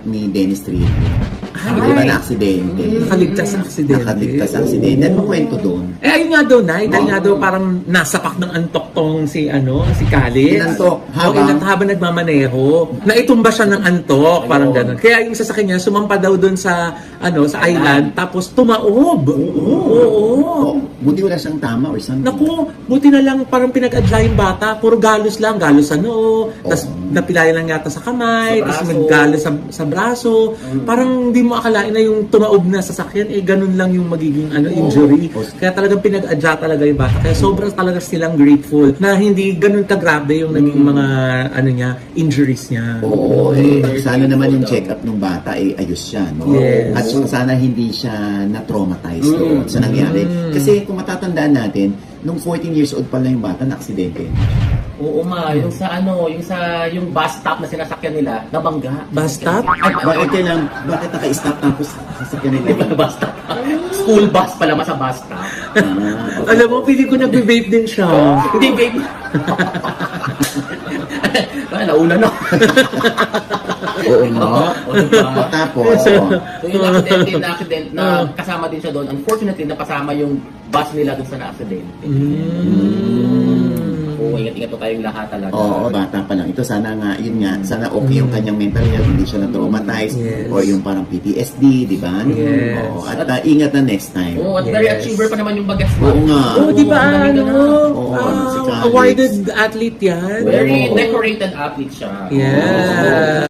ni Dennis Trillo. Di ba na aksidente? Nakaligtas sa aksidente. Nakaligtas sa aksidente. Ano kwento doon? Ayun nga daw, Nay. Dahil nga daw parang nasapak ng antok tong si Khalid. Inantok. Habang nagmamaneho. Naitumba siya ng antok. Parang gano'n. Kaya yung sasakyan niya, sumampa daw doon sa island. Tapos tumaob. Oo. Buti wala siyang tama or something. Naku, buti na lang parang pinag-adla yung bata. Puro galos lang. Galos sa noo. Tapos napilayan lang yata sa kamay. Tapos naggalos sa braso. Parang hindi mo akalain na yung tumaob na sasakyan, ganun lang yung magiging injury. Kaya talagang pinag-adya talaga yung bata. Kaya sobrang talaga silang grateful na hindi ganun kagrabe yung naging mga injuries niya. Oo, sana naman yung check-up ng bata ayos siya, no? Yes. At sana hindi siya na-traumatize doon sa nangyari. Kasi kung matatandaan natin, nung 14 years old pa lang yung bata na aksidente. Oo yung yung bus stop na sinasakyan nila, nabangga. Bus stop? Bakit naka-stop tapos sasakyan Di ba nila? bus stop? School bus pala sa bus stop. Alam mo, pili ko nagbe-vape din siya. Hindi, babe. Nauna na. Oo nga. Tapos, So yung accident na kasama din siya doon, unfortunately, napasama yung bus nila doon sa na-accident. Oo, ingat-ingat po tayong lahat talaga. oo, bata pa lang. Ito sana nga, yun nga, sana okay yung kanyang mental health, hindi siya na-traumatize, Yes. or yung parang PTSD, di ba? Yes. Oo, at ingat na next time. Oo, at very achiever pa naman yung bagets mo. Oo nga. Oh, di ba Oo, si Khalid. awarded athlete yan? Very decorated athlete siya. Yeah.